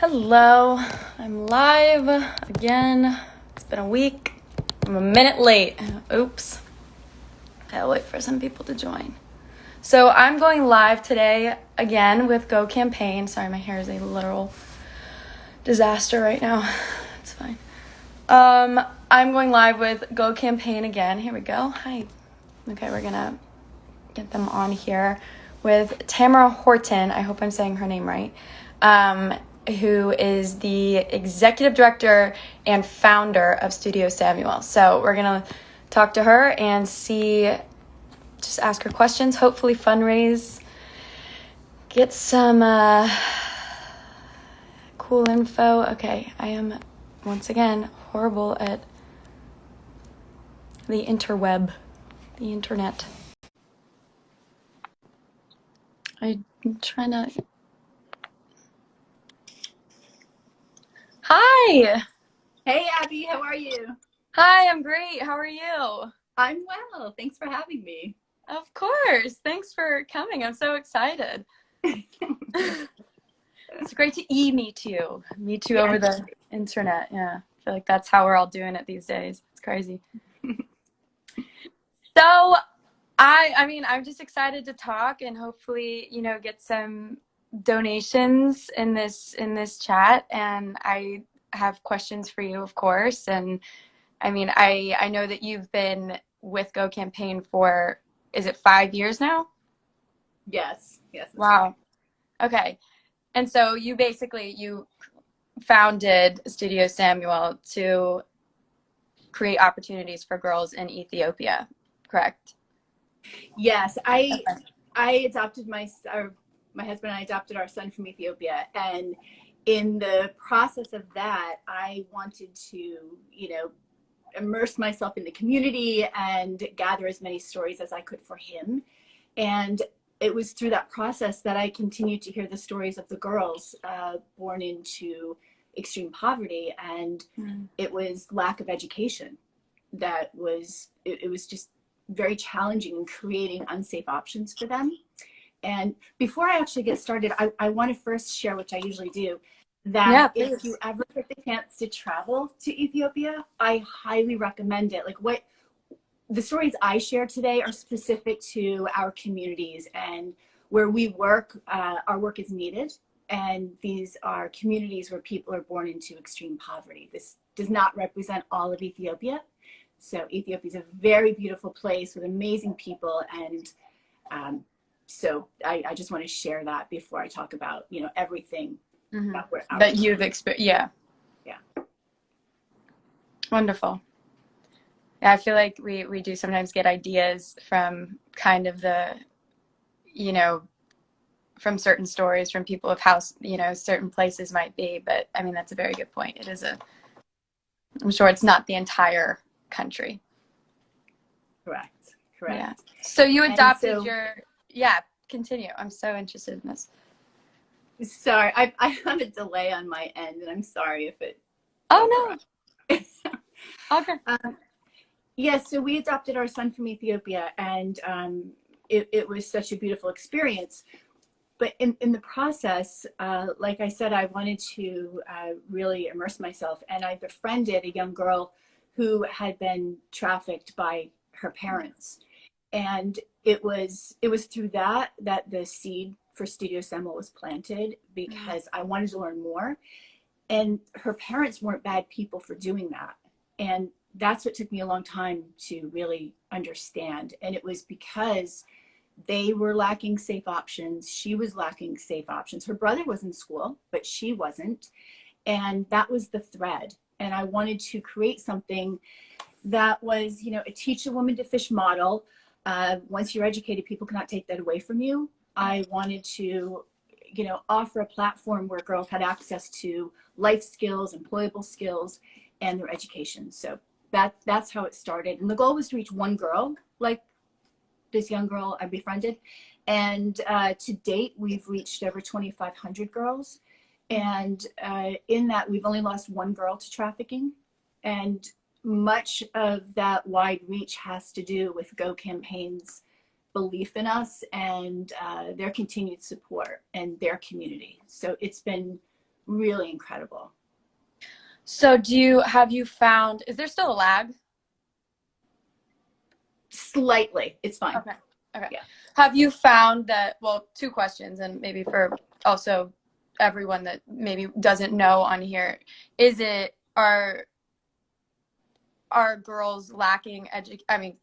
Hello, I'm live again. It's been a week. I'm a minute late. Oops. I'll wait for some people to join. So I'm going live today again with Go Campaign. Sorry, my hair is a literal disaster right now. It's fine. I'm going live with Go Campaign again. Here we go. Hi. Okay, we're gonna get them on here with Tamara Horton. I hope I'm saying her name right. Who is the executive director and founder of Studio Samuel. So we're going to talk to her and just ask her questions, hopefully fundraise, get some cool info. Okay, I am, once again, horrible at the internet. I'm trying to... Hi! Hey, Abby, how are you? Hi, I'm great. How are you? I'm well. Thanks for having me. Of course. Thanks for coming. I'm so excited. It's great to meet you. Meet you over the internet. Yeah. I feel like that's how we're all doing it these days. It's crazy. So I'm just excited to talk and hopefully, get some donations in this chat. And I have questions for you, of course. And I know that you've been with Go Campaign for, is it 5 years now? Yes. Wow. Okay. And so you founded Studio Samuel to create opportunities for girls in Ethiopia, correct? Yes, I adopted my husband and I adopted our son from Ethiopia, and in the process of that, I wanted to, immerse myself in the community and gather as many stories as I could for him. And it was through that process that I continued to hear the stories of the girls born into extreme poverty, and it was lack of education that was it was just very challenging in creating unsafe options for them. And before I actually get started, I want to first share, which I usually do, that if you ever get the chance to travel to Ethiopia, I highly recommend it. Like, the stories I share today are specific to our communities and where we work. Our work is needed, and these are communities where people are born into extreme poverty. This does not represent all of Ethiopia. So Ethiopia is a very beautiful place with amazing people, and so I just want to share that before I talk about everything about where that you've experienced. Yeah. Wonderful. Yeah, I feel like we do sometimes get ideas from kind of the, from certain stories from people of how, certain places might be. But that's a very good point. I'm sure it's not the entire country. Correct. Yeah. So you adopted continue. I'm so interested in this. Sorry, I have a delay on my end, and I'm sorry if it... Oh, no. Okay. Yeah, so we adopted our son from Ethiopia, and it was such a beautiful experience. But in the process, like I said, I wanted to really immerse myself, and I befriended a young girl who had been trafficked by her parents. And it was through that the seed for Studio Samuel was planted, because I wanted to learn more. And her parents weren't bad people for doing that. And that's what took me a long time to really understand. And it was because they were lacking safe options. She was lacking safe options. Her brother was in school, but she wasn't. And that was the thread. And I wanted to create something that was, a teach a woman to fish model. Once you're educated, people cannot take that away from you. I wanted to, offer a platform where girls had access to life skills, employable skills, and their education. So that's how it started. And the goal was to reach one girl, like this young girl I befriended. And to date, we've reached over 2,500 girls. And in that, we've only lost one girl to trafficking. And much of that wide reach has to do with Go Campaign's belief in us and their continued support and their community. So it's been really incredible. So have you found, is there still a lag? Slightly, it's fine. Okay. Okay. Yeah. Have you found that, well, two questions, and maybe for also everyone that maybe doesn't know on here, are girls lacking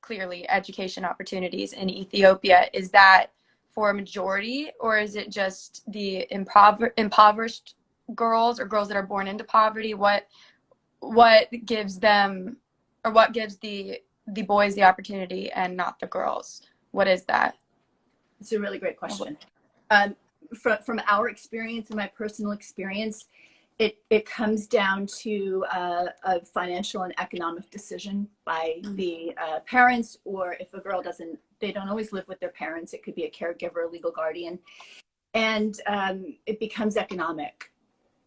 clearly education opportunities in Ethiopia? Is that for a majority, or is it just the impoverished girls or girls that are born into poverty? What gives them, or what gives the boys the opportunity and not the girls? What is that? It's a really great question. From our experience and my personal experience, it comes down to a financial and economic decision by the parents, or if a girl they don't always live with their parents, it could be a caregiver, a legal guardian, and it becomes economic.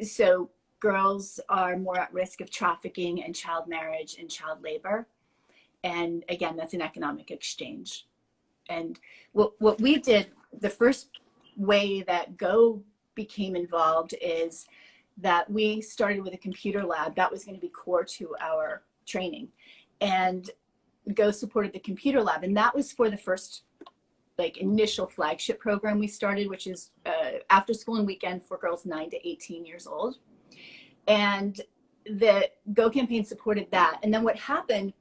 So girls are more at risk of trafficking and child marriage and child labor. And again, that's an economic exchange. And what we did, the first way that Go became involved is that we started with a computer lab that was going to be core to our training. And Go supported the computer lab. And that was for the first initial flagship program we started, which is after school and weekend for girls 9 to 18 years old. And the Go campaign supported that. And then what happened,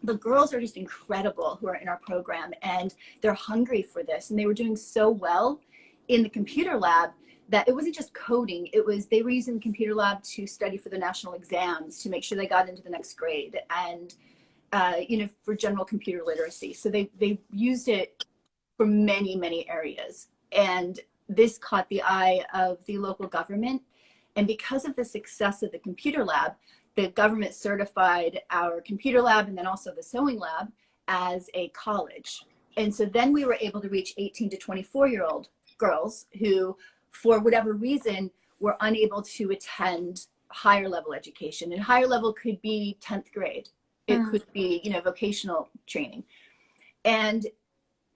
the girls are just incredible who are in our program, and they're hungry for this. And they were doing so well in the computer lab that it wasn't just coding. They were using the computer lab to study for the national exams, to make sure they got into the next grade, and for general computer literacy. So they used it for many, many areas. And this caught the eye of the local government. And because of the success of the computer lab, the government certified our computer lab and then also the sewing lab as a college. And so then we were able to reach 18 to 24-year-old girls who, for whatever reason, were unable to attend higher level education. And higher level could be 10th grade. It could be, vocational training. And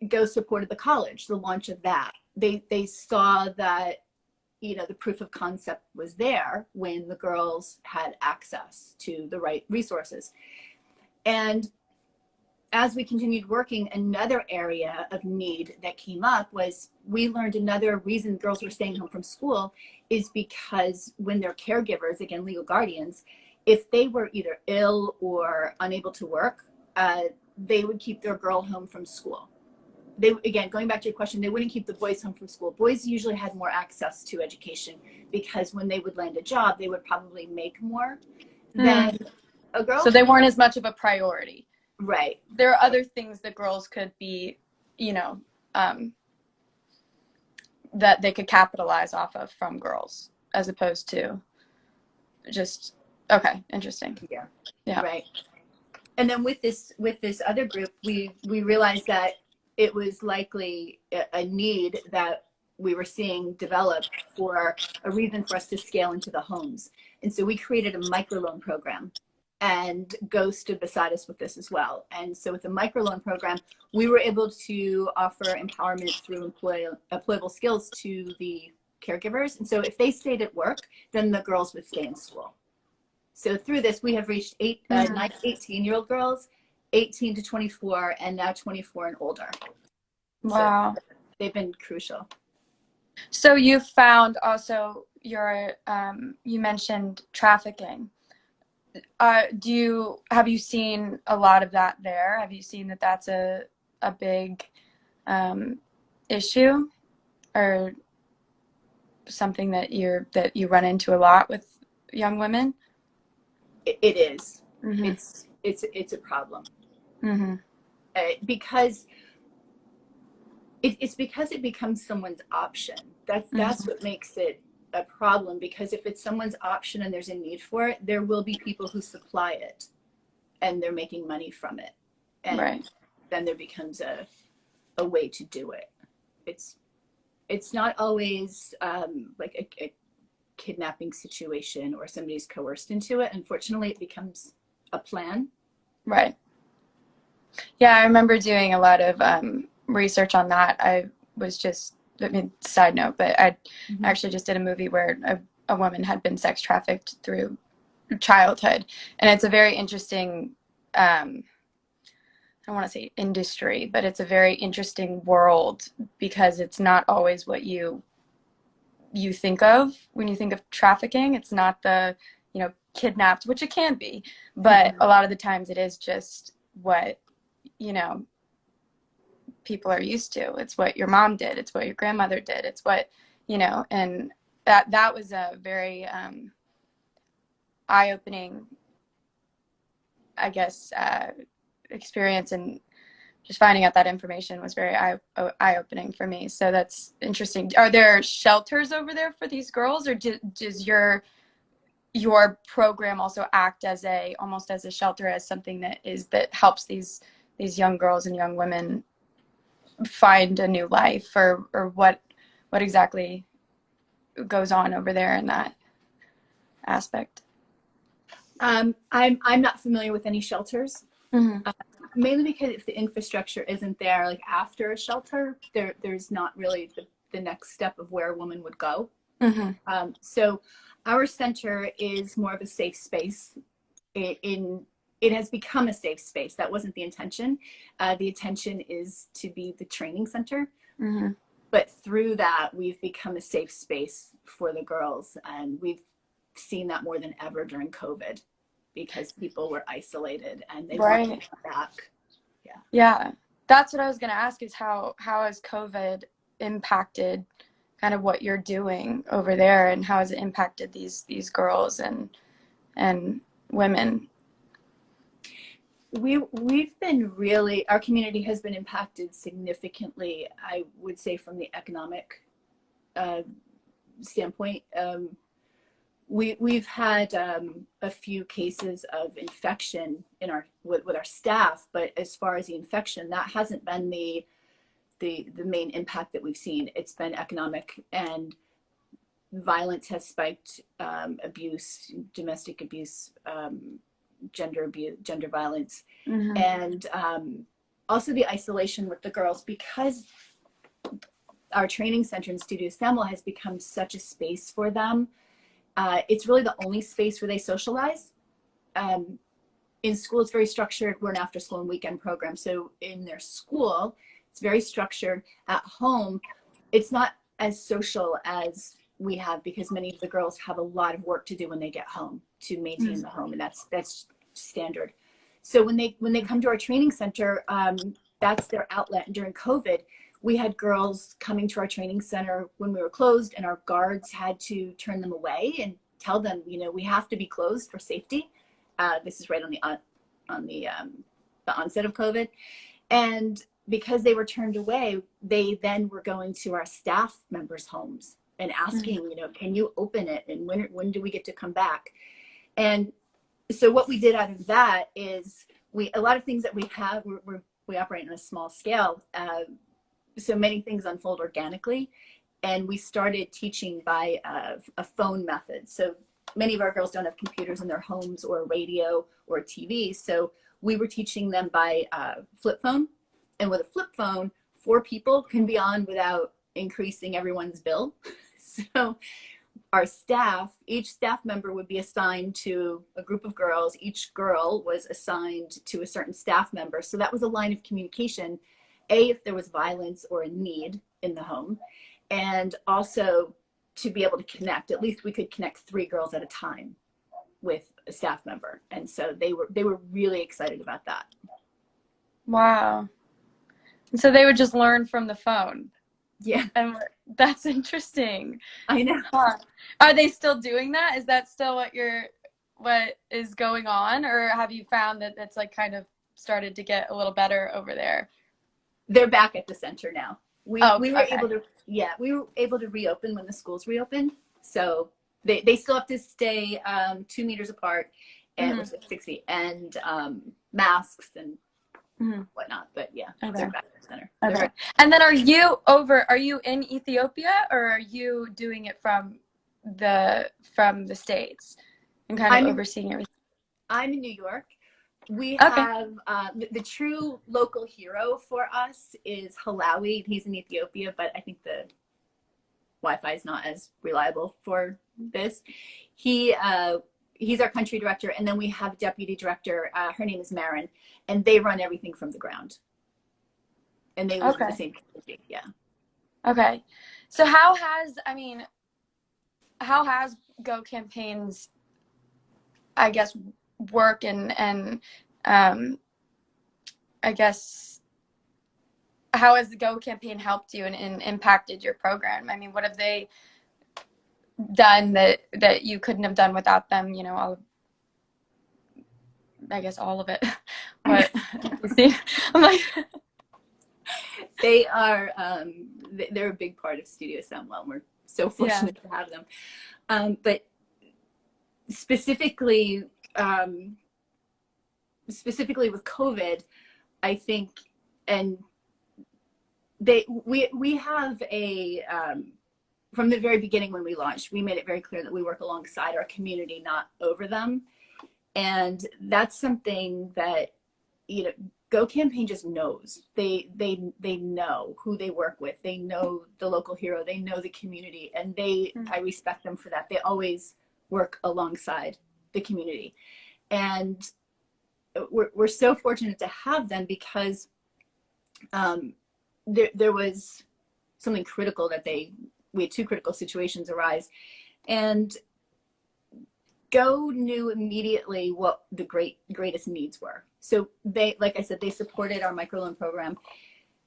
Go supported the college, the launch of that. They saw that the proof of concept was there when the girls had access to the right resources. And as we continued working, another area of need that came up was, we learned another reason girls were staying home from school is because when their caregivers, again, legal guardians, if they were either ill or unable to work, they would keep their girl home from school. Again, going back to your question, they wouldn't keep the boys home from school. Boys usually had more access to education because when they would land a job, they would probably make more than a girl. So they weren't as much of a priority. Right. There are other things that girls could be, that they could capitalize off of from girls, as opposed to just, okay, interesting. Yeah. Right. And then with this other group, we realized that it was likely a need that we were seeing develop for a reason for us to scale into the homes. And so we created a microloan program, and Go stood beside us with this as well. And so with the microloan program, we were able to offer empowerment through employable skills to the caregivers. And so if they stayed at work, then the girls would stay in school. So through this, we have reached 18-year-old girls, 18 to 24, and now 24 and older. Wow. So they've been crucial. So you found also you mentioned trafficking. Have you seen a lot of that there? Have you seen that that's a big issue, or something that you run into a lot with young women? It is. Mm-hmm. It's a problem. Mm-hmm. Because it's because it becomes someone's option. That's what makes it a problem, because if it's someone's option and there's a need for it, there will be people who supply it and they're making money from it. And then there becomes a way to do it. It's not always like a kidnapping situation or somebody's coerced into it. Unfortunately, it becomes a plan. Right. Yeah, I remember doing a lot of research on that. Side note, but I actually just did a movie where a woman had been sex trafficked through childhood. And it's a very interesting, I don't want to say industry, but it's a very interesting world because it's not always what you think of when you think of trafficking. It's not the, kidnapped, which it can be, but a lot of the times it is just what, people are used to. It's what your mom did. It's what your grandmother did. It's what, and that was a very eye-opening, I guess, experience, and just finding out that information was very eye-opening for me. So that's interesting. Are there shelters over there for these girls, or does your program also act as almost as a shelter, as something that helps these young girls and young women find a new life, or what exactly goes on over there in that aspect? I'm not familiar with any shelters, mainly because if the infrastructure isn't there, like after a shelter, there's not really the next step of where a woman would go. So our center is more of a safe space. It has become a safe space. That wasn't the intention. The intention is to be the training center. But through that, we've become a safe space for the girls. And we've seen that more than ever during COVID, because people were isolated and they wanted to come back. Yeah. That's what I was going to ask, is how has COVID impacted kind of what you're doing over there, and how has it impacted these girls and women? We've been really, our community has been impacted significantly, I would say, from the economic standpoint. We've had a few cases of infection with our staff, but as far as the infection, that hasn't been the main impact that we've seen. It's been economic, and violence has spiked. Abuse, domestic abuse, gender violence, and also the isolation with the girls, because our training center in Studio Semmel has become such a space for them. It's really the only space where they socialize. In school, it's very structured. We're an after school and weekend program. So in their school, it's very structured. At home, it's not as social as we have, because many of the girls have a lot of work to do when they get home to maintain the home. And that's standard. So when they come to our training center, that's their outlet. And during COVID, we had girls coming to our training center when we were closed, and our guards had to turn them away and tell them, we have to be closed for safety. This is right on the onset of COVID. And because they were turned away, they then were going to our staff members' homes and asking, can you open it? And when do we get to come back? And so what we did out of that is a lot of things that we have, we operate on a small scale. So many things unfold organically, and we started teaching by a phone method. So many of our girls don't have computers in their homes, or a radio or a TV. So we were teaching them by flip phone. And with a flip phone, 4 people can be on without increasing everyone's bill. So our staff, each staff member would be assigned to a group of girls. Each girl was assigned to a certain staff member. So that was a line of communication, if there was violence or a need in the home, and also to be able to connect. At least we could connect 3 girls at a time with a staff member. And so they were really excited about that. Wow. And so they would just learn from the phone. Yeah. And that's interesting. I know. Are they still doing that? Is that still what is going on? Or have you found that it's like kind of started to get a little better over there? They're back at the center now. We were okay. we were able to reopen when the schools reopened. So they still have to stay 2 meters apart, and 6 feet, and masks and whatnot. But yeah, they're back at the center. Okay. And then are you in Ethiopia, or are you doing it from the States and kind of overseeing everything? I'm in New York. We have the true local hero for us is Halawi. He's in Ethiopia, but I think Wi-Fi is not as reliable for this. He's our country director, and then we have deputy director. Her name is Marin, and they run everything from the ground. And they live in the same community. Yeah. Okay. So how has Go Campaign's, I guess, work and I guess, how has the Go Campaign helped you and impacted your program? I mean, what have they done that you couldn't have done without them? You know, I guess all of it. What you see? I'm like, they are they're a big part of Studio Soundwell. We're so fortunate to have them. But specifically with COVID, I think, and we have a from the very beginning when we launched, we made it very clear that we work alongside our community, not over them. And that's something that, you know, Go Campaign just knows. They know who they work with. They know the local hero. They know the community, and I respect them for that. They always work alongside the community, and we're so fortunate to have them because there was something critical that we had two critical situations arise, and Go knew immediately what the greatest needs were. So they, like I said, they supported our microloan program.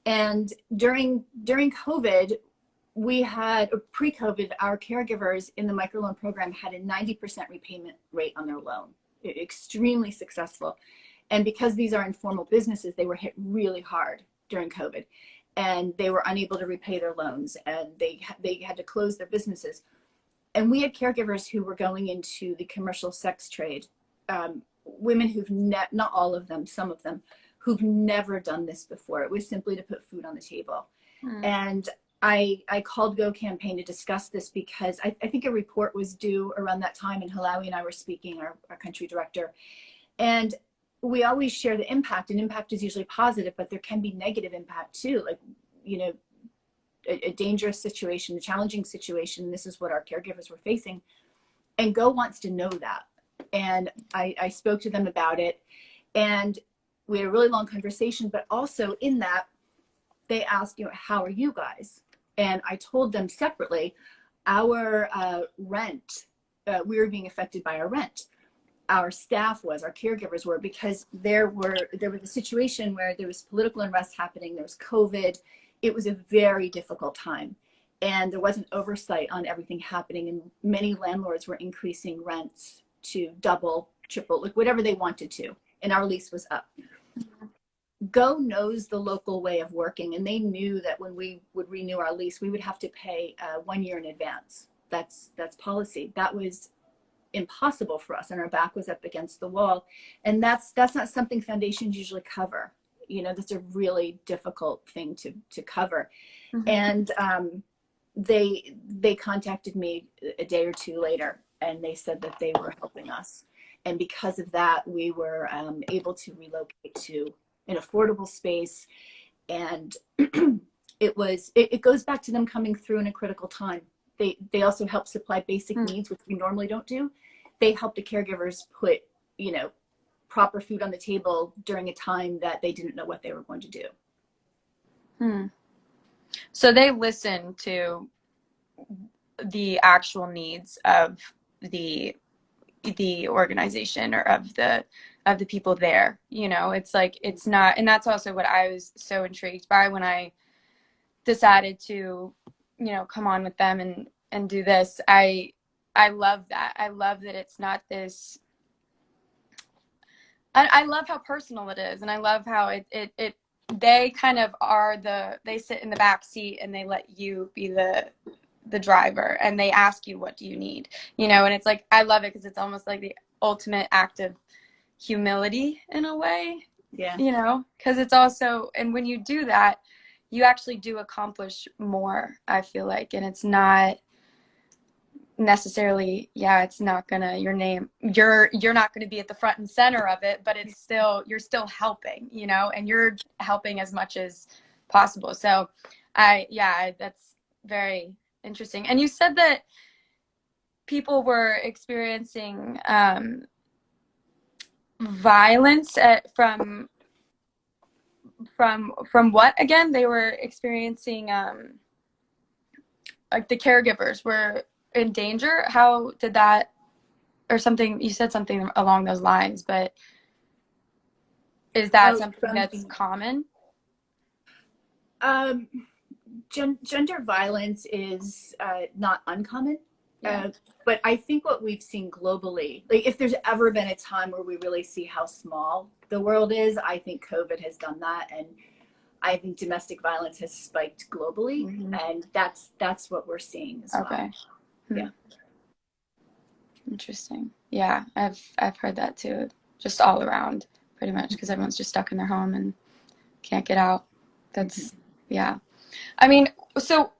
And during COVID, we had, pre-COVID, our caregivers in the microloan program had a 90% repayment rate on their loan. Extremely successful. And because these are informal businesses, they were hit really hard during COVID. And they were unable to repay their loans, and they had to close their businesses. And we had caregivers who were going into the commercial sex trade, women who've not all of them, some of them, who've never done this before. It was simply to put food on the table. And I called Go Campaign to discuss this because I think a report was due around that time, and Halawi and I were speaking, our country director. And we always share the impact, and impact is usually positive, but there can be negative impact too. Like, you know, a dangerous situation, a challenging situation. This is what our caregivers were facing. And Go wants to know that. And I spoke to them about it, and we had a really long conversation, but also in that they asked, you know, how are you guys? And I told them separately, our rent, we were being affected by our rent. Our staff was, our caregivers were, because there was a situation where there was political unrest happening, there was COVID. It was a very difficult time, and there wasn't oversight on everything happening, and many landlords were increasing rents to double, triple, like whatever they wanted to, and our lease was up. Go knows the local way of working, and they knew that when we would renew our lease, we would have to pay 1 year in advance. That's policy. That was impossible for us, and our back was up against the wall, and that's not something foundations usually cover. You know, that's a really difficult thing to cover. And they contacted me a day or two later, and they said that they were helping us. And because of that, we were able to relocate to an affordable space. And it goes back to them coming through in a critical time. They also help supply basic needs, which we normally don't do. They help the caregivers put, you know, proper food on the table during a time that they didn't know what they were going to do. So they listen to the actual needs of the organization or of the people there. You know, it's like, it's not, and that's also what I was so intrigued by when I decided to, you know, come on with them and do this. I love that. I love that it's not this. I love how personal it is, and I love how they kind of are they sit in the back seat and they let you be the driver, and they ask you, what do you need? You know, and it's like, I love it because it's almost like the ultimate act of humility in a way. Yeah. You know, because it's also, and when you do that, you actually do accomplish more, I feel like, and it's not necessarily, it's not gonna, you're not gonna be at the front and center of it, but it's still, you're still helping, you know, and you're helping as much as possible. So that's very interesting. And you said that people were experiencing violence from what again? They were experiencing like the caregivers were in danger. How did that, or something, you said something along those lines, but is that something that's common? Gender violence is not uncommon. Yeah. But I think what we've seen globally, like if there's ever been a time where we really see how small the world is, I think COVID has done that. And I think domestic violence has spiked globally. And that's what we're seeing as well. Okay. Yeah. Interesting. Yeah, I've heard that too. Just all around, pretty much, because everyone's just stuck in their home and can't get out. That's yeah. I mean, so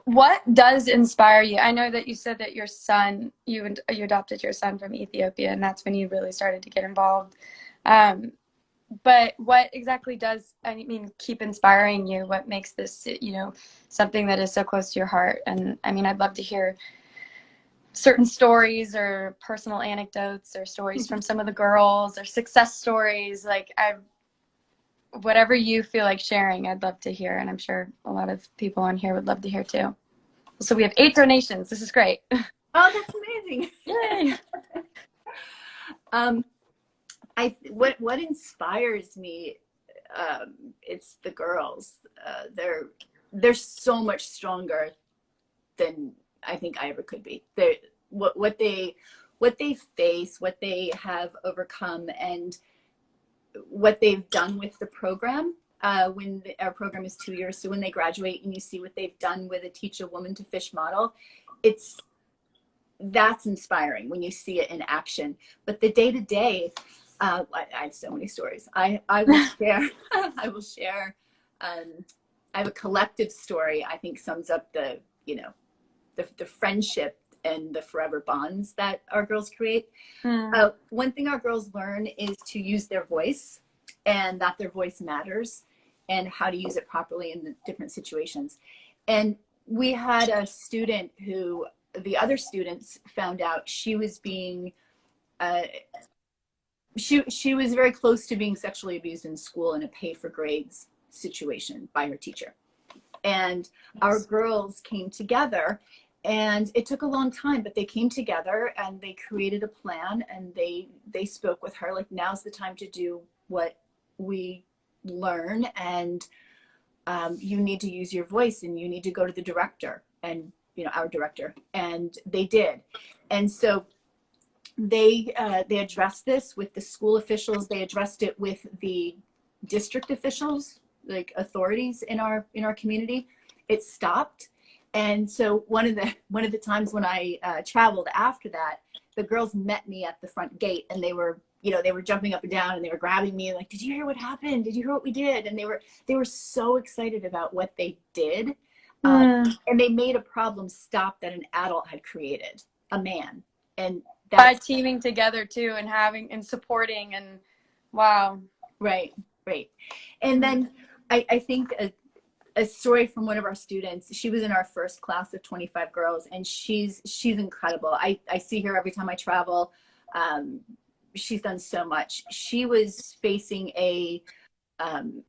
what does inspire you? I know that you said that your son, you adopted your son from Ethiopia, and that's when you really started to get involved. But what exactly does, I mean, keep inspiring you? What makes this, something that is so close to your heart? And I mean, I'd love to hear certain stories or personal anecdotes or stories from some of the girls or success stories. Like whatever you feel like sharing, I'd love to hear. And I'm sure a lot of people on here would love to hear too. So we have 8 donations. This is great. Oh, that's amazing. Yay. What inspires me, it's the girls. They're so much stronger than I think I ever could be. What they face, what they have overcome, and what they've done with the program. When our program is 2 years, so when they graduate and you see what they've done with a Teach a Woman to Fish model, that's inspiring when you see it in action. But the day to day, I have so many stories. I will share. I will share. I have a collective story. I think sums up the friendship and the forever bonds that our girls create. One thing our girls learn is to use their voice, and that their voice matters, and how to use it properly in the different situations. And we had a student who the other students found out she was being she was very close to being sexually abused in school in a pay for grades situation by her teacher. And our girls came together, and it took a long time, but they came together and they created a plan, and they spoke with her like, now's the time to do what we learn, and you need to use your voice, and you need to go to the director, and our director. And they did. And so they addressed this with the school officials. They addressed it with the district officials, like authorities in our community. It stopped. And so one of the times when I traveled after that, the girls met me at the front gate, and they were jumping up and down, and they were grabbing me like, did you hear what happened? Did you hear what we did? And they were so excited about what they did. And they made a problem stop that an adult had created, a man. And by teaming together too, and having and supporting, and wow. Right. And then I think a story from one of our students. She was in our first class of 25 girls, and she's incredible. I see her every time I travel. She's done so much. She was facing a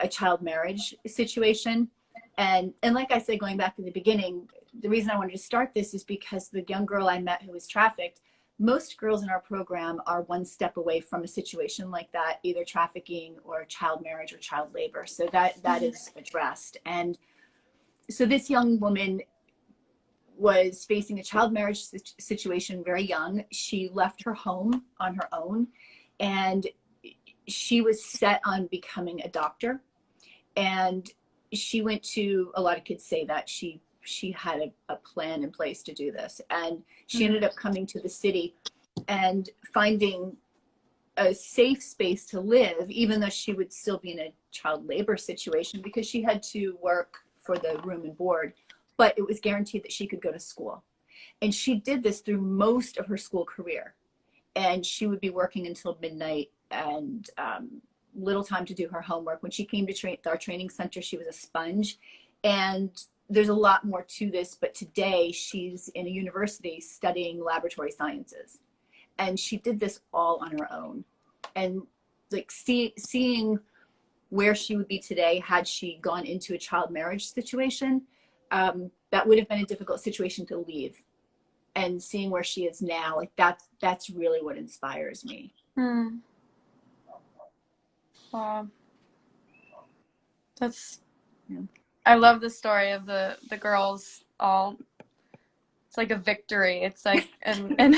child marriage situation. And like I said, going back to the beginning, the reason I wanted to start this is because the young girl I met who was trafficked, most girls in our program are one step away from a situation like that, either trafficking or child marriage or child labor. So that is addressed. And so this young woman was facing a child marriage situation very young. She left her home on her own, and she was set on becoming a doctor. And she went to, a lot of kids say that she had a plan in place to do this. And she ended up coming to the city and finding a safe space to live, even though she would still be in a child labor situation, because she had to work for the room and board, but it was guaranteed that she could go to school. And she did this through most of her school career. And she would be working until midnight, and little time to do her homework. When she came to our training center, she was a sponge. And there's a lot more to this, but today she's in a university studying laboratory sciences. And she did this all on her own. And like seeing where she would be today had she gone into a child marriage situation, that would have been a difficult situation to leave. And seeing where she is now, like that's really what inspires me. Wow. That's, yeah. I love the story of the girls all, it's like a victory. It's like, and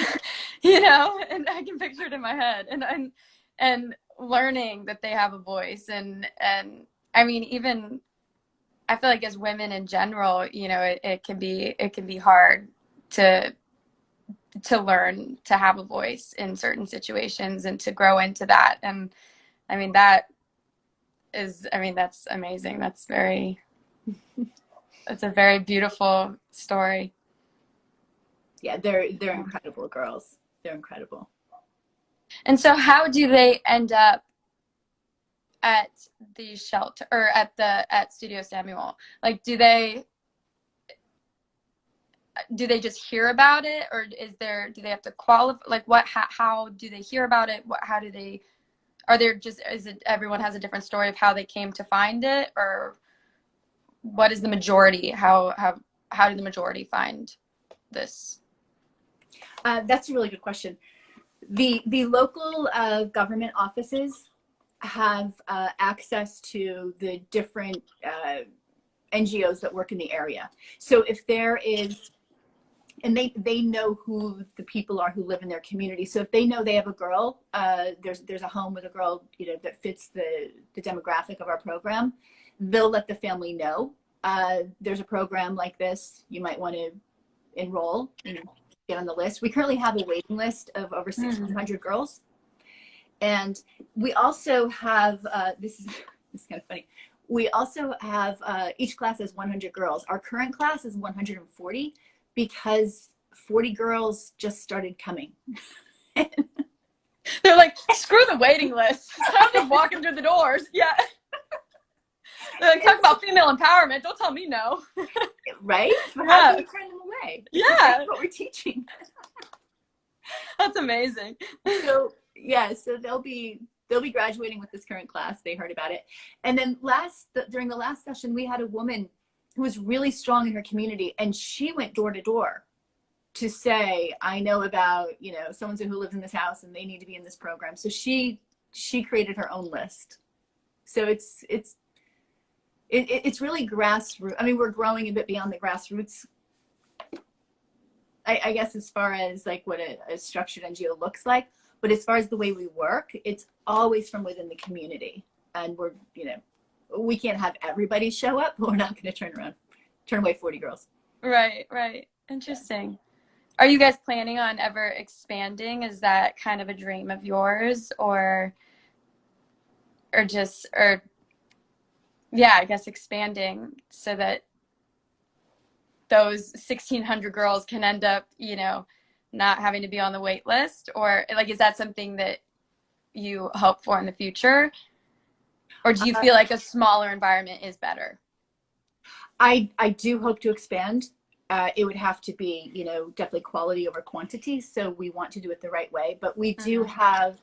you know, and I can picture it in my head, and learning that they have a voice, and I mean, even I feel like as women in general, you know, it can be hard to learn to have a voice in certain situations and to grow into that. And I mean, that's amazing. That's a very beautiful story. Yeah, they're incredible girls. They're incredible. And so how do they end up at the shelter, or at Studio Samuel? Like, do they just hear about it, or do they have to qualify? Like, how do they hear about it? How do they, is it everyone has a different story of how they came to find it, or what is the majority? How did the majority find this? That's a really good question. The local government offices have access to the different NGOs that work in the area. So if there is, and they know who the people are who live in their community. So if they know they have a girl, there's a home with a girl, you know, that fits the demographic of our program, they'll let the family know. There's a program like this, you might want to enroll and get on the list. We currently have a waiting list of over 1,600 girls. And we also have, this is kind of funny. We also have, each class has 100 girls. Our current class is 140 because 40 girls just started coming. They're like, screw the waiting list. I'm just walking through the doors. Yeah. They're like, talk about female empowerment. Don't tell me no. Right? But how do you turn them away? Yeah. That's what we're teaching. That's amazing. So yeah, so they'll be graduating with this current class. They heard about it. And then during the last session, we had a woman who was really strong in her community, and she went door to door to say, I know about, you know, someone who lives in this house and they need to be in this program. So she created her own list. So it's really grassroots. I mean, we're growing a bit beyond the grassroots, I guess, as far as like what a structured NGO looks like. But as far as the way we work, it's always from within the community. And we're, you know, we can't have everybody show up, but we're not going to turn away 40 girls. Right. Interesting. Are you guys planning on ever expanding? Is that kind of a dream of yours, or yeah, I guess expanding so that those 1,600 girls can end up, you know, not having to be on the wait list? Or like, is that something that you hope for in the future? Or do you feel like a smaller environment is better? I do hope to expand. It would have to be, you know, definitely quality over quantity. So we want to do it the right way, but we do have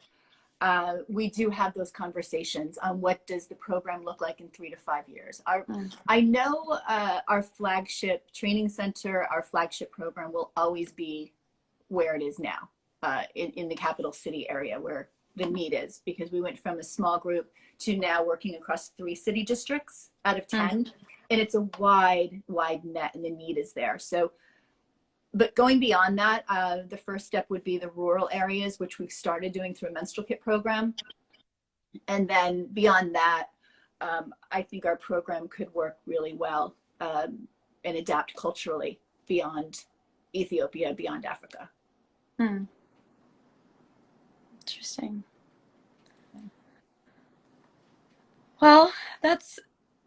those conversations on what does the program look like in 3 to 5 years. I know our flagship training center, our flagship program will always be where it is now, in the capital city area where the need is, because we went from a small group to now working across 3 city districts out of 10. And it's a wide net, and the need is there. So, but going beyond that, the first step would be the rural areas, which we've started doing through a menstrual kit program. And then beyond that, I think our program could work really well and adapt culturally beyond Ethiopia, beyond Africa. Interesting. Well, that's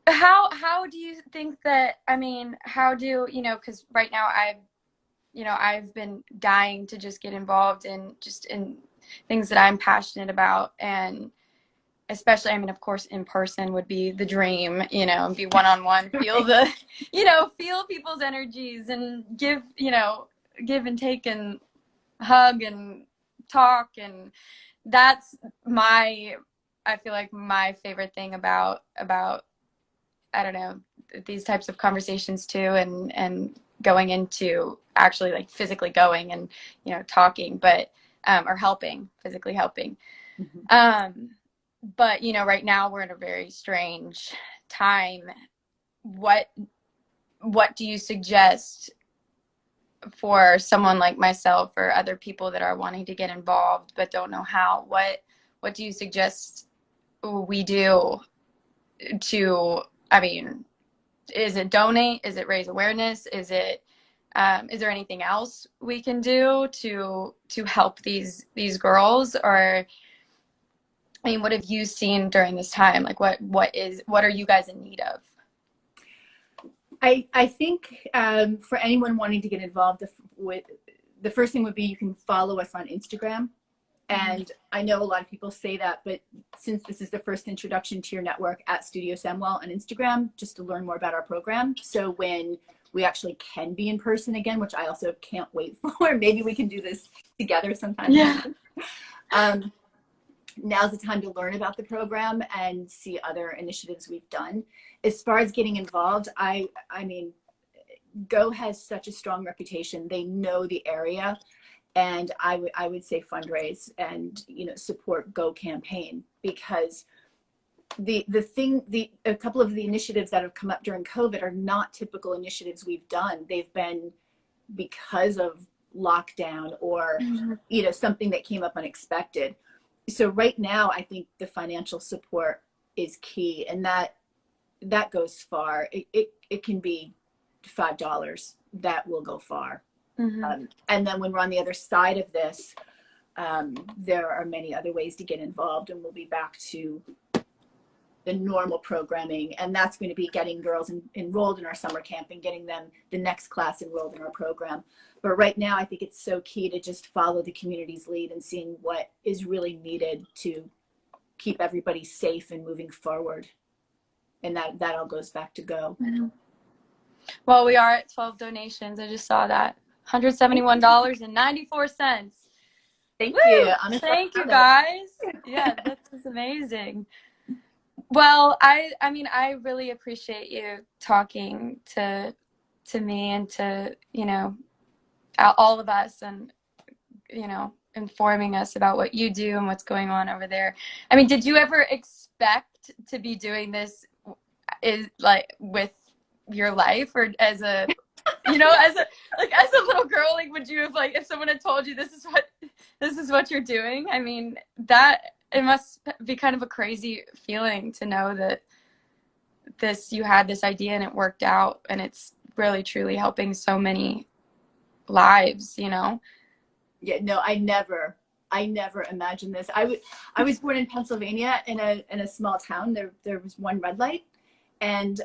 how do you think that, I mean, how do, you know, because right now I've been dying to just get involved in things that I'm passionate about, and especially, I mean, of course, in person would be the dream, you know, be one-on-one, feel the, you know, feel people's energies and give, you know, give and take and hug and talk. And that's my, I feel like my favorite thing about, I don't know, these types of conversations too, and going into actually like physically going and, you know, talking, but, or helping, physically helping. Mm-hmm. But, you know, right now we're in a very strange time. What do you suggest for someone like myself or other people that are wanting to get involved but don't know how? What do you suggest we do to, I mean, is it donate? Is it raise awareness? Is there anything else we can do to help these girls? Or, I mean, what have you seen during this time? Like, what are you guys in need of? I think for anyone wanting to get involved, the first thing would be you can follow us on Instagram. And I know a lot of people say that, but since this is the first introduction to your network, at Studio Samwell on Instagram, just to learn more about our program. So when we actually can be in person again, which I also can't wait for, maybe we can do this together sometime. Yeah. Now's the time to learn about the program and see other initiatives we've done. As far as getting involved, I mean, Go has such a strong reputation. They know the area. And I would say fundraise and, you know, support Go campaign, because a couple of the initiatives that have come up during COVID are not typical initiatives we've done. They've been because of lockdown or, you know, something that came up unexpected. So right now, I think the financial support is key, and that goes far. It can be $5 that will go far. And then when we're on the other side of this, there are many other ways to get involved, and we'll be back to the normal programming. And that's going to be getting girls enrolled in our summer camp and getting them the next class enrolled in our program. But right now, I think it's so key to just follow the community's lead and seeing what is really needed to keep everybody safe and moving forward. And that all goes back to Go. Well, we are at 12 donations. I just saw that. $171.94. Thank Woo! you. Thank you, guys. Yeah, this is amazing. Well, I mean, I really appreciate you talking to me and to, you know, all of us, and, you know, informing us about what you do and what's going on over there. I mean, did you ever expect to be doing this with your life, or as a, you know, as a little girl, like, would you have, like, if someone had told you this is what you're doing? I mean, that it must be kind of a crazy feeling to know that you had this idea and it worked out, and it's really truly helping so many lives, you know? Yeah, no, I never imagined this. I was born in Pennsylvania in a small town. There was one red light, and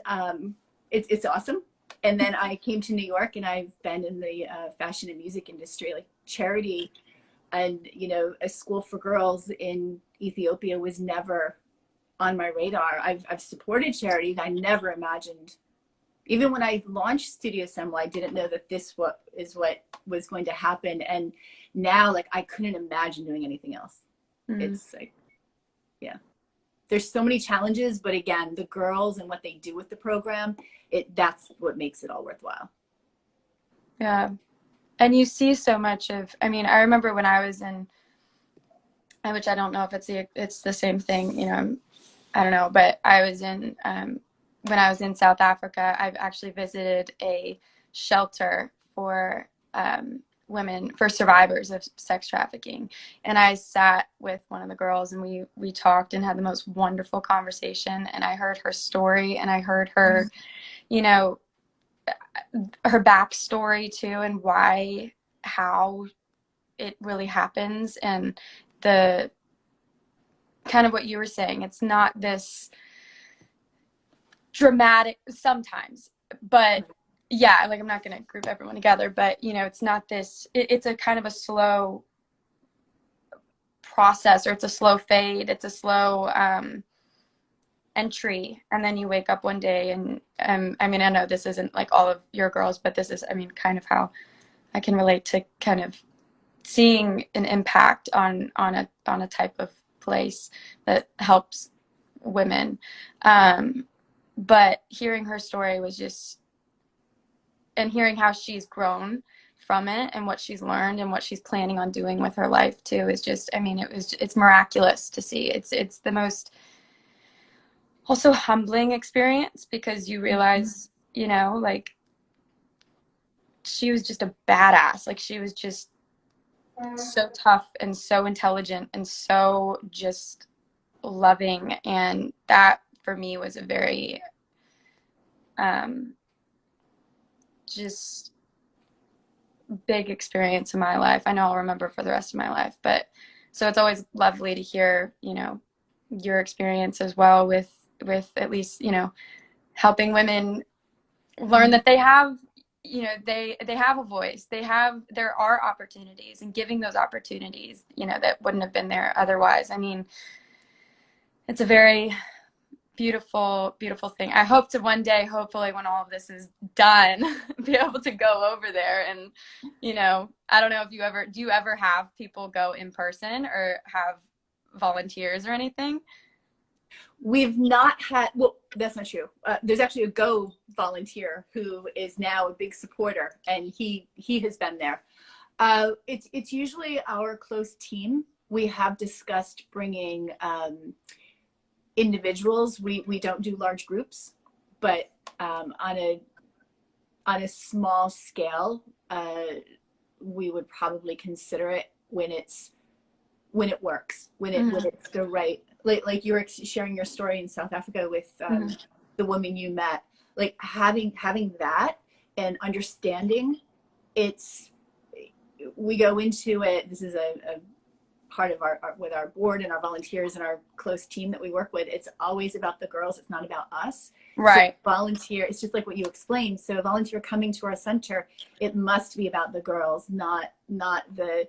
it's awesome. And then I came to New York, and I've been in the fashion and music industry, like charity, and, you know, a school for girls in Ethiopia was never on my radar. I've supported charities. I never imagined, even when I launched Studio Assemble, I didn't know that this is what was going to happen. And now, like, I couldn't imagine doing anything else. It's like, yeah, there's so many challenges, but again, the girls and what they do with the program, that's what makes it all worthwhile. Yeah. And you see so much of, I mean, I remember when I was in, which I don't know if it's the same thing, you know, I don't know, but I was in, when I was in South Africa, I've actually visited a shelter for women, for survivors of sex trafficking. And I sat with one of the girls, and we talked and had the most wonderful conversation. And I heard her story, and I heard her, you know, her backstory too, and how it really happens, and the kind of what you were saying. It's not this dramatic sometimes, but yeah, like, I'm not going to group everyone together, but, you know, it's not this, it's a kind of a slow process, or it's a slow fade. It's a slow entry, and then you wake up one day and I mean, I know this isn't like all of your girls, but this is, I mean, kind of how I can relate to kind of seeing an impact on a type of place that helps women. But hearing her story was just, and hearing how she's grown from it and what she's learned and what she's planning on doing with her life too is just, I mean, it's miraculous to see. It's the most also humbling experience, because you realize, you know, like, she was just a badass. Like, she was just so tough and so intelligent and so just loving, and that for me was a very just big experience in my life. I know I'll remember for the rest of my life. But so it's always lovely to hear, you know, your experience as well with at least, you know, helping women learn that they have, you know, they have a voice. There are opportunities, and giving those opportunities, you know, that wouldn't have been there otherwise. I mean, it's a very beautiful, beautiful thing. I hope to one day, hopefully when all of this is done, be able to go over there and, you know, I don't know if do you ever have people go in person or have volunteers or anything? We've not had, well, that's not true. There's actually a Go volunteer who is now a big supporter, and he has been there. It's usually our close team. We have discussed bringing individuals. We don't do large groups, but on a small scale, we would probably consider it when it works, when it's the right, like you were sharing your story in South Africa with the woman you met, like having that and understanding. We go into it, this is a part of our with our board and our volunteers and our close team that we work with, it's always about the girls. It's not about us. Right. So volunteer, it's just like what you explained. So a volunteer coming to our center, it must be about the girls, not the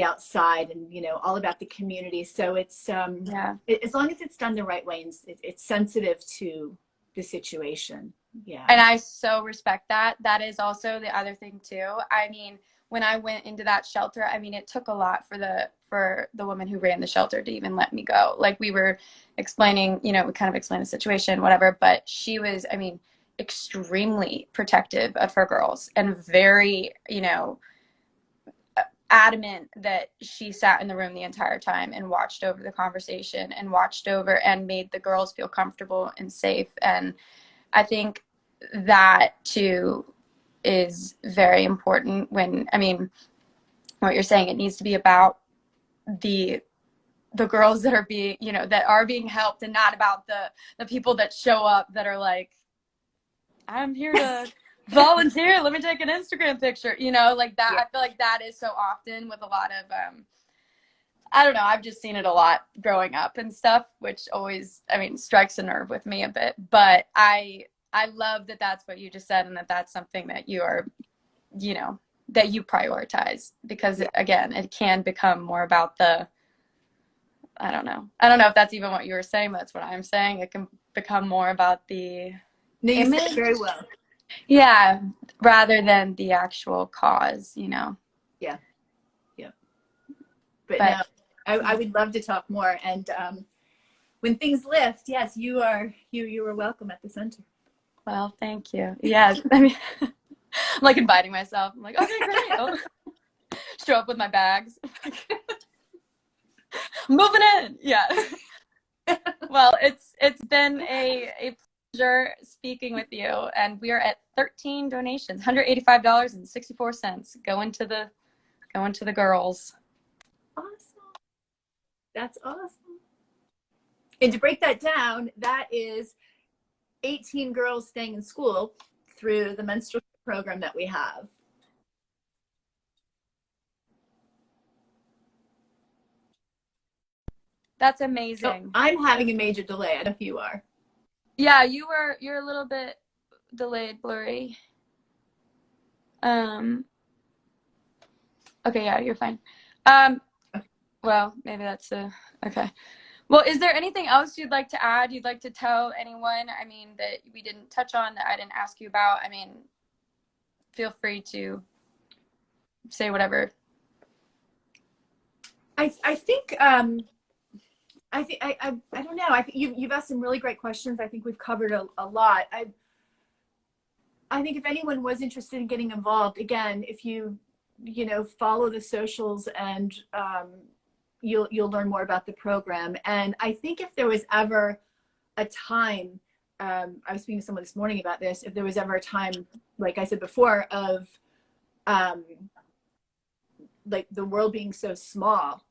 outside, and, you know, all about the community. So it's as long as it's done the right way, and it's sensitive to the situation. Yeah. And I so respect that. That is also the other thing too. I mean, when I went into that shelter, I mean, it took a lot for the woman who ran the shelter to even let me go. Like, we were explaining, you know, we kind of explained the situation, whatever, but she was, I mean, extremely protective of her girls, and very, you know, adamant that she sat in the room the entire time and watched over the conversation and watched over and made the girls feel comfortable and safe. And I think that too is very important when, I mean, what you're saying, it needs to be about the girls that are being, you know, that are being helped, and not about the people that show up that are like, I'm here to volunteer, let me take an Instagram picture, you know, like that. Yeah. I feel like that is so often with a lot of I don't know, I've just seen it a lot growing up and stuff, which always, I mean, strikes a nerve with me a bit. But I love that that's what you just said, and that that's something that you are, you know, that you prioritize, because again, it can become more about the, I don't know if that's even what you were saying, but that's what I'm saying. It can become more about the image. Said very well. Yeah, rather than the actual cause, you know. Yeah. But no, I would love to talk more. And when things lift, yes, you are welcome at the center. Well, thank you. Yes, I mean, I'm like inviting myself. I'm like, okay, great. I'll show up with my bags. Moving in. Yeah. Well, it's been a pleasure speaking with you, and we are at 13 donations, $185.64 going to the girls. Awesome. That's awesome. And to break that down, that is 18 girls staying in school through the menstrual program that we have. That's amazing. Oh, I'm having a major delay. I don't know if you are. Yeah, you're a little bit delayed, blurry. Okay, yeah, you're fine. well, maybe that's okay. Well, is there anything else you'd like to add? You'd like to tell anyone? I mean, that we didn't touch on, that I didn't ask you about? I mean, feel free to say whatever. I think I don't know. I think you've asked some really great questions. I think we've covered a lot. I think if anyone was interested in getting involved, again, if you follow the socials, and you'll learn more about the program. And I think if there was ever a time, I was speaking to someone this morning about this, if there was ever a time, like I said before, of like the world being so small,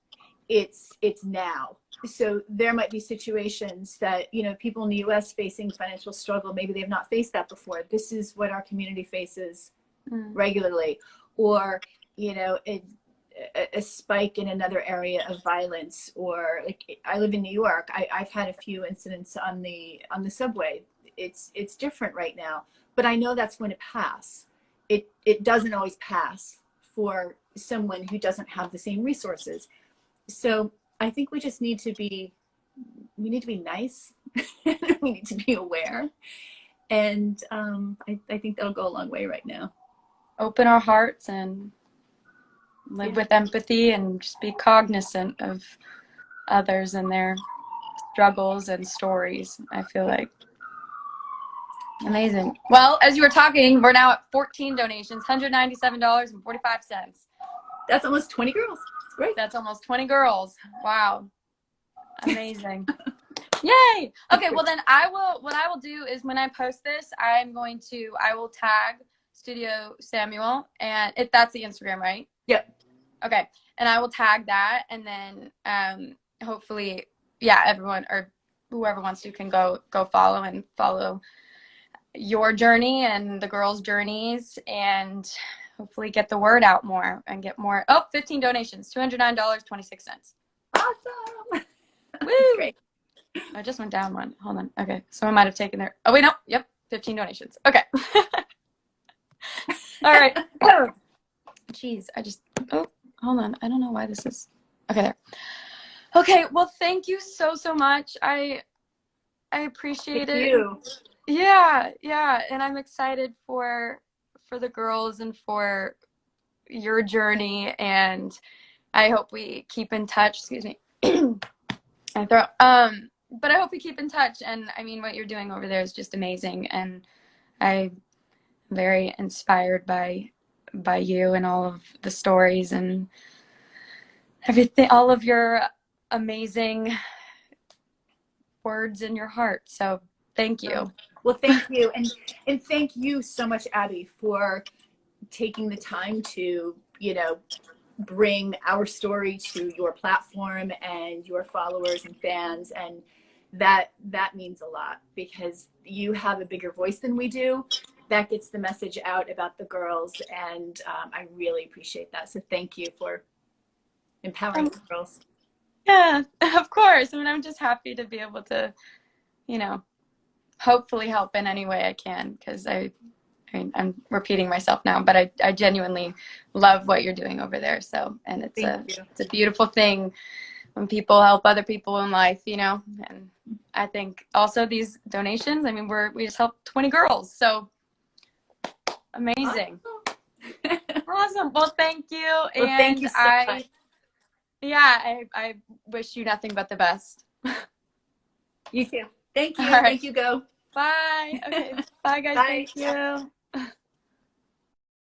it's now. So there might be situations that, people in the US facing financial struggle, maybe they've not faced that before. This is what our community faces regularly. Or, a spike in another area of violence. Or like, I live in New York. I've had a few incidents on the subway. It's different right now, but I know that's going to pass. It doesn't always pass for someone who doesn't have the same resources. So I think we just need to be nice. We need to be aware. And I think that'll go a long way right now. Open our hearts and live with empathy, and just be cognizant of others and their struggles and stories. I feel like amazing. Well, as you were talking, we're now at 14 donations, $197.45. That's almost 20 girls. It's great. That's almost 20 girls. Wow. Amazing. Yay. Okay, well then what I will do is, when I post this, I will tag Studio Samuel, and that's the Instagram, right? Yep. Okay. And I will tag that, and then hopefully, everyone or whoever wants to can go follow your journey and the girls' journeys, and hopefully get the word out more and get more. 15 donations, $209.26. Awesome. Woo! Great. I just went down one. Hold on. Okay. Someone might have taken their. Oh, wait, no. Yep. 15 donations. Okay. All right. Jeez. Hold on. I don't know why this is. Okay, there. Okay. Well, thank you so much. I appreciate it. You. Yeah. And I'm excited for the girls and for your journey, and I hope we keep in touch. Excuse me. But I hope we keep in touch. And I mean, what you're doing over there is just amazing, and I'm very inspired by you and all of the stories and everything, all of your amazing words in your heart. So thank you. Well, thank you. And thank you so much, Abby, for taking the time to, bring our story to your platform and your followers and fans. And that means a lot, because you have a bigger voice than we do. That gets the message out about the girls. And I really appreciate that. So thank you for empowering the girls. Yeah, of course. I mean, I'm just happy to be able to, hopefully help in any way I can, because I'm repeating myself now, but I genuinely love what you're doing over there. So, and it's a beautiful thing when people help other people in life, and I think also these donations, I mean, we just helped 20 girls. So amazing. Awesome. Well, thank you. Well, and thank you so much. I wish you nothing but the best. You too. Thank you. All right. Thank you. Go. Bye. Okay. Bye, guys. Bye. Thank you.